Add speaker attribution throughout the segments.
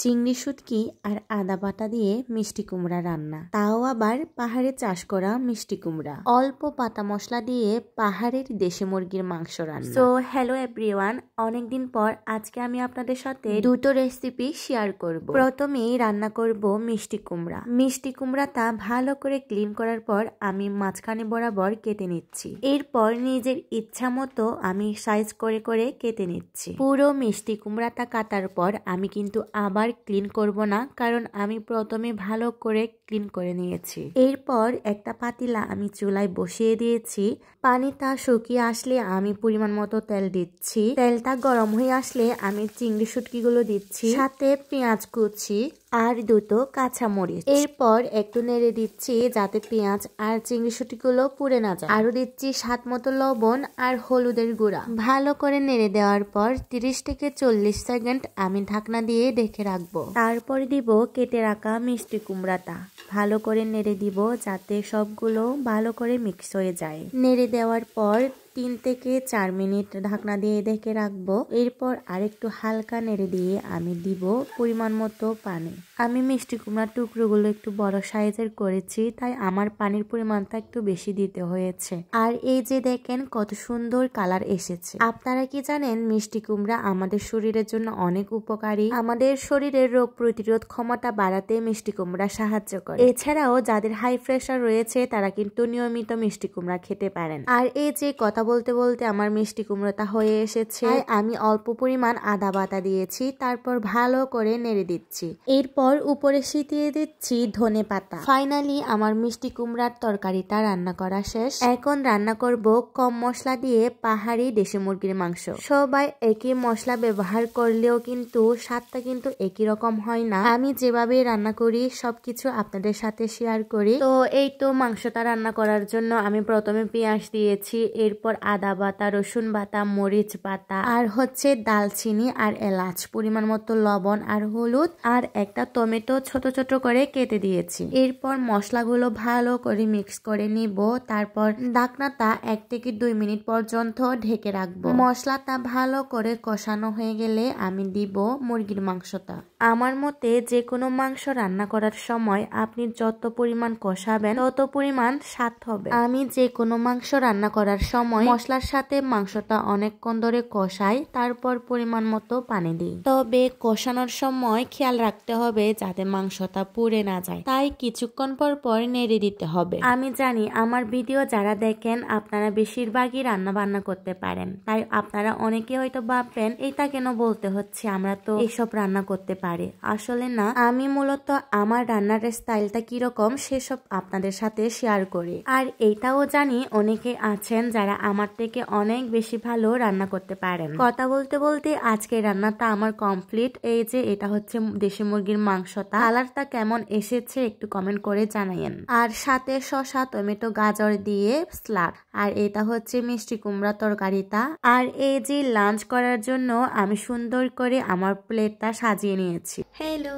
Speaker 1: চিংড়ি শুটকি আর আদা বাটা দিয়ে মিষ্টি কুমড়া রান্না, তাও আবার পাহাড়ে চাষ করা মিষ্টি কুমড়া। অল্প পাতা মশলা দিয়ে পাহাড়ের দেশি মুরগির মাংস রান্না। সো হ্যালো এভরিওয়ান, অনেকদিন পর আজকে আমি আপনাদের সাথে দুটো রেসিপি শেয়ার করব। প্রথমেই রান্না করব মিষ্টি কুমড়া। মিষ্টি কুমড়াটা ভালো করে ক্লিন করার পর আমি মাঝখানে বরাবর কেটে নিচ্ছি। এরপর নিজের ইচ্ছা মতো আমি সাইজ করে করে কেটে নিচ্ছি। পুরো মিষ্টি কুমড়াটা কাটার পর আমি কিন্তু আবার ক্লিন করব না, কারণ আমি প্রথমে ভালো করে ক্লিন করে নিয়েছি। এরপর একটা পাতিলা আমি চুলায় বসিয়ে দিয়েছি। পানিটা শুকিয়ে আসলে আমি পরিমাণ মতো তেল দিচ্ছি। তেলটা গরম হয়ে আসলে আমি চিংড়ি শুটকিগুলো দিচ্ছি, সাথে পেঁয়াজ কুচি আর দুটো কাঁচামরিচ। এরপর একটু নেড়ে দিচ্ছি যাতে পেঁয়াজ আর চিংড়ি শুটকিগুলো পুড়ে না যায়। আরো দিচ্ছি স্বাদ মতো লবণ আর হলুদের গুঁড়া। ভালো করে নেড়ে দেওয়ার পর 30 থেকে 40 সেকেন্ড আমি ঢাকনা দিয়ে ঢেকে রাখবো। তারপর দিব কেটে রাখা মিষ্টি কুমড়াটা। ভালো করে নেড়ে দিব যাতে সবগুলো ভালো করে মিক্স হয়ে যায়। নেড়ে দেওয়ার পর 3 থেকে 4 মিনিট ঢাকনা দিয়ে ঢেকে রাখবো। এরপর আরেকটু হালকা নেড়ে দিয়ে আমি দিব পরিমাণ মতো পানি। আমি মিষ্টি কুমড়ার টুকরোগুলো একটু বড় সাইজের করেছি, তাই আমার পানির পরিমাণটা একটু বেশি দিতে হয়েছে। আর এই যে দেখেন কত সুন্দর কালার এসেছে। আপনারা কি জানেন মিষ্টি কুমড়া আমাদের শরীরের জন্য অনেক উপকারী। আমাদের শরীরের রোগ প্রতিরোধ ক্ষমতা বাড়াতে মিষ্টি কুমড়া সাহায্য করে। এছাড়াও যাদের হাই প্রেশার রয়েছে তারা কিন্তু নিয়মিত মিষ্টি কুমড়া খেতে পারেন। আর এই যে কথা বলতে বলতে আমার মিষ্টি কুমড়োটা হয়ে এসেছে। আমি অল্প পরিমাণ আদা বাটা দিয়েছি, তারপর ভালো করে নেড়ে দিচ্ছি। এরপর উপরে ছিটিয়ে দিচ্ছি ধনে পাতা। ফাইনালি আমার মিষ্টি কুমড়ার তরকারিটা রান্না করা শেষ। এখন রান্না করব কম মশলা দিয়ে পাহাড়ি দেশি মুরগির মাংস। সবাই একই মশলা ব্যবহার করলেও কিন্তু স্বাদটা কিন্তু একই রকম হয় না। আমি যেভাবে রান্না করি সবকিছু আপনাদের সাথে শেয়ার করি। তো এই তো মাংসটা রান্না করার জন্য আমি প্রথমে পেঁয়াজ দিয়েছি, এরপর আদা বাটা, রসুন বাটা, মরিচ বাটা আর হচ্ছে দালচিনি আর এলাচ, পরিমাণ মতো লবণ আর হলুদ, আর একটা টমেটো ছোট ছোট করে কেটে দিয়েছি। এরপর মশলাগুলো ভালো করে মিক্স করে নিব। তারপর ঢাকনাটা 1 থেকে 2 মিনিট পর্যন্ত ঢেকে রাখবো। মশলাটা ভালো করে কষানো হয়ে গেলে আমি দিব মুরগির মাংসটা। আমার মতে যে কোনো মাংস রান্না করার সময় আপনি যত পরিমাণ কষাবেন তত পরিমাণ স্বাদ হবে। আমি যে কোনো মাংস রান্না করার সময় মশলার সাথে মাংসটা অনেকক্ষণ ধরে কষাই, তারপর পরিমাণ মতো পানি দিই। তবে কষানোর সময় খেয়াল রাখতে হবে যাতে মাংসটা পুড়ে না যায়, তাই কিছুক্ষণ পর পর নেড়ে দিতে হবে। আমি জানি আমার ভিডিও যারা দেখেন আপনারা বেশিরভাগই রান্না বান্না করতে পারেন, তাই আপনারা অনেকে হয়তো ভাববেন এটা কেন বলতে হচ্ছে, আমরা তো এসব রান্না করতে পারি। আসলে না, আমি মূলত আমার রান্নার স্টাইলটা কিরকম সেসব আপনাদের সাথে শেয়ার করি। আর এইটাও জানি অনেকে আছেন যারা আমার থেকে অনেক বেশি ভালো রান্না করতে পারেন। কথা বলতে বলতে আজকে রান্নাটা আমার কমপ্লিট। এই যে এটা হচ্ছে দেশি মুরগির মাংসটা। কালারটা কেমন এসেছে একটু কমেন্ট করে জানাইয়েন। আর সাথে শসা, টমেটো, গাজর দিয়ে স্যালাড। আর এটা হচ্ছে মিষ্টি কুমড়া তরকারিটা। আর এই যে লাঞ্চ করার জন্য আমি সুন্দর করে আমার প্লেটটা সাজিয়ে নিয়েছি।
Speaker 2: হ্যালো,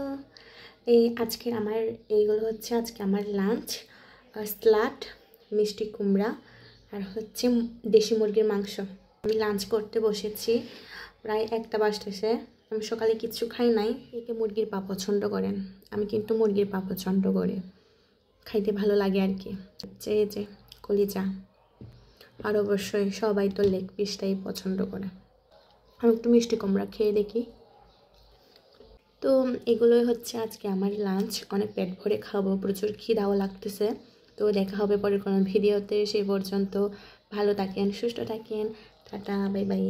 Speaker 2: এইগুলো হচ্ছে আজকে আমার লাঞ্চ। স্যালাড, মিষ্টি কুমড়া আর হচ্ছে দেশি মুরগির মাংস। আমি লাঞ্চ করতে বসেছি, প্রায় 1টা বাজতেছে। আমি সকালে কিচ্ছু খাই নাই। একে মুরগির পা পছন্দ করেন? আমি কিন্তু মুরগির পা পছন্দ করি, খাইতে ভালো লাগে আর কি। এই যে কলিজা, আর অবশ্যই সবাই তো লেগ পিসটাই পছন্দ করে। আমি একটু মিষ্টি কুমড়া খেয়ে দেখি। তো এগুলোই হচ্ছে আজকে আমার লাঞ্চ। অনেক পেট ভরে খাবো, প্রচুর খিদাও লাগতেছে। তো দেখা হবে পরের কোনো ভিডিওতে। সেই পর্যন্ত ভালো থাকেন, সুস্থ থাকেন। Tata, bye bye.